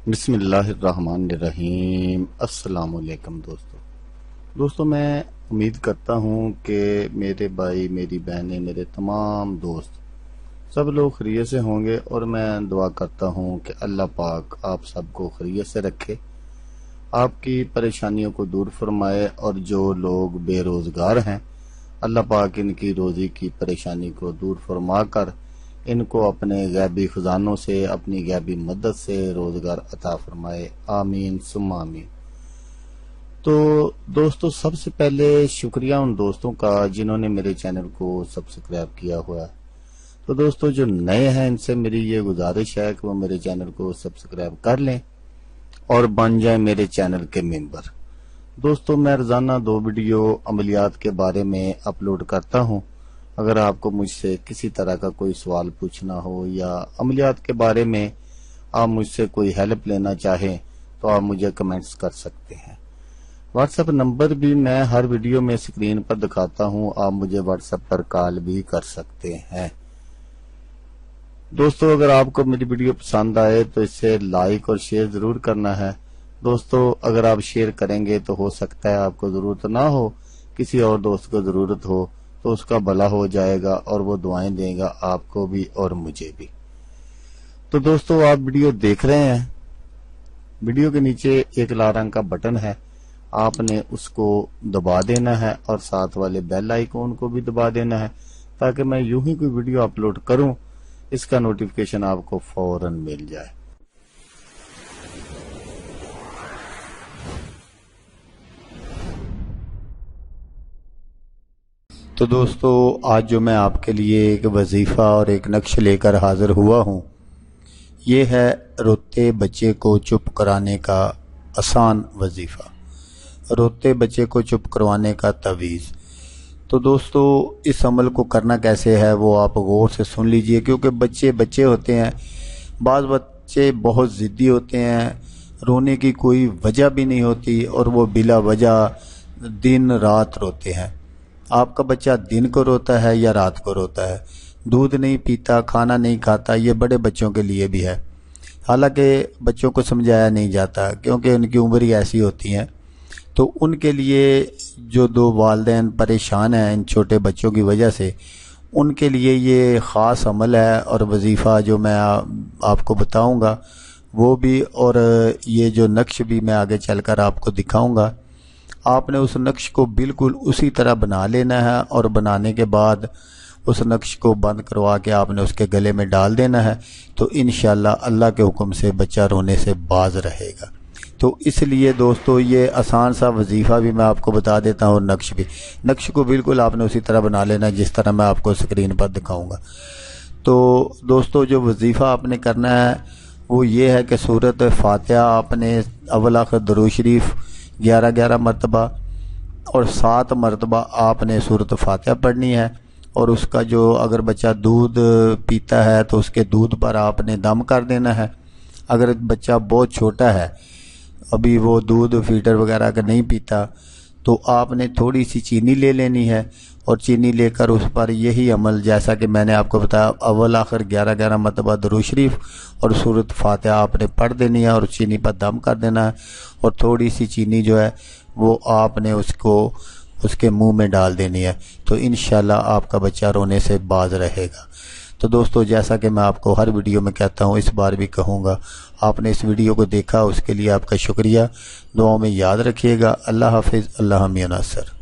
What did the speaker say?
بسم اللہ الرحمن الرحیم۔ السلام علیکم دوستو میں امید کرتا ہوں کہ میرے بھائی، میری بہنیں، میرے تمام دوست سب لوگ خیریت سے ہوں گے، اور میں دعا کرتا ہوں کہ اللہ پاک آپ سب کو خیریت سے رکھے، آپ کی پریشانیوں کو دور فرمائے، اور جو لوگ بے روزگار ہیں اللہ پاک ان کی روزی کی پریشانی کو دور فرما کر ان کو اپنے غیبی خزانوں سے، اپنی غیبی مدد سے روزگار عطا فرمائے، آمین ثم آمین۔ تو دوستو، سب سے پہلے شکریہ ان دوستوں کا جنہوں نے میرے چینل کو سبسکرائب کیا ہوا ہے۔ تو دوستو جو نئے ہیں ان سے میری یہ گزارش ہے کہ وہ میرے چینل کو سبسکرائب کر لیں اور بن جائیں میرے چینل کے ممبر۔ دوستو میں روزانہ 2 ویڈیو عملیات کے بارے میں اپلوڈ کرتا ہوں۔ اگر آپ کو مجھ سے کسی طرح کا کوئی سوال پوچھنا ہو یا عملیات کے بارے میں آپ مجھ سے کوئی ہیلپ لینا چاہیں تو آپ مجھے کمنٹس کر سکتے ہیں۔ واٹس ایپ نمبر بھی میں ہر ویڈیو میں اسکرین پر دکھاتا ہوں، آپ مجھے واٹس ایپ پر کال بھی کر سکتے ہیں۔ دوستو اگر آپ کو میری ویڈیو پسند آئے تو اسے لائک اور شیئر ضرور کرنا ہے۔ دوستو اگر آپ شیئر کریں گے تو ہو سکتا ہے آپ کو ضرورت نہ ہو، کسی اور دوست کو ضرورت ہو، تو اس کا بھلا ہو جائے گا اور وہ دعائیں دے گا آپ کو بھی اور مجھے بھی۔ تو دوستو آپ ویڈیو دیکھ رہے ہیں، ویڈیو کے نیچے ایک لال رنگ کا بٹن ہے، آپ نے اس کو دبا دینا ہے اور ساتھ والے بیل آئیکن کو بھی دبا دینا ہے، تاکہ میں یوں ہی کوئی ویڈیو اپلوڈ کروں اس کا نوٹیفیکیشن آپ کو فوراً مل جائے۔ تو دوستو آج جو میں آپ کے لیے ایک وظیفہ اور ایک نقش لے کر حاضر ہوا ہوں، یہ ہے روتے بچے کو چپ کرانے کا آسان وظیفہ، روتے بچے کو چپ کروانے کا تعویذ۔ تو دوستو اس عمل کو کرنا کیسے ہے وہ آپ غور سے سن لیجئے، کیونکہ بچے ہوتے ہیں، بعض بچے بہت ضدی ہوتے ہیں، رونے کی کوئی وجہ بھی نہیں ہوتی اور وہ بلا وجہ دن رات روتے ہیں۔ آپ کا بچہ دن کو روتا ہے یا رات کو روتا ہے، دودھ نہیں پیتا، کھانا نہیں کھاتا، یہ بڑے بچوں کے لیے بھی ہے، حالانکہ بچوں کو سمجھایا نہیں جاتا کیونکہ ان کی عمر ہی ایسی ہوتی ہیں۔ تو ان کے لیے جو 2 والدین پریشان ہیں ان چھوٹے بچوں کی وجہ سے، ان کے لیے یہ خاص عمل ہے اور وظیفہ جو میں آپ کو بتاؤں گا وہ بھی، اور یہ جو نقش بھی میں آگے چل کر آپ کو دکھاؤں گا، آپ نے اس نقش کو بالکل اسی طرح بنا لینا ہے، اور بنانے کے بعد اس نقش کو بند کروا کے آپ نے اس کے گلے میں ڈال دینا ہے، تو انشاءاللہ اللہ کے حکم سے بچہ رونے سے باز رہے گا۔ تو اس لیے دوستو یہ آسان سا وظیفہ بھی میں آپ کو بتا دیتا ہوں، نقش کو بالکل آپ نے اسی طرح بنا لینا ہے جس طرح میں آپ کو اسکرین پر دکھاؤں گا۔ تو دوستو جو وظیفہ آپ نے کرنا ہے وہ یہ ہے کہ سورۃ فاتحہ آپ نے اول آخر درود شریف 11 مرتبہ اور 7 مرتبہ آپ نے سورۃ فاتحہ پڑھنی ہے، اور اس کا جو اگر بچہ دودھ پیتا ہے تو اس کے دودھ پر آپ نے دم کر دینا ہے۔ اگر بچہ بہت چھوٹا ہے، ابھی وہ دودھ فیڈر وغیرہ کا نہیں پیتا، تو آپ نے تھوڑی سی چینی لے لینی ہے، اور چینی لے کر اس پر یہی عمل جیسا کہ میں نے آپ کو بتایا، اول آخر 11 مرتبہ درود شریف اور سورۃ فاتحہ آپ نے پڑھ دینی ہے اور چینی پر دم کر دینا ہے، اور تھوڑی سی چینی جو ہے وہ آپ نے اس کے منہ میں ڈال دینی ہے، تو انشاءاللہ آپ کا بچہ رونے سے باز رہے گا۔ تو دوستو جیسا کہ میں آپ کو ہر ویڈیو میں کہتا ہوں، اس بار بھی کہوں گا، آپ نے اس ویڈیو کو دیکھا اس کے لیے آپ کا شکریہ، دعاؤں میں یاد رکھیے گا۔ اللہ حافظ، اللہ حامی و ناصر۔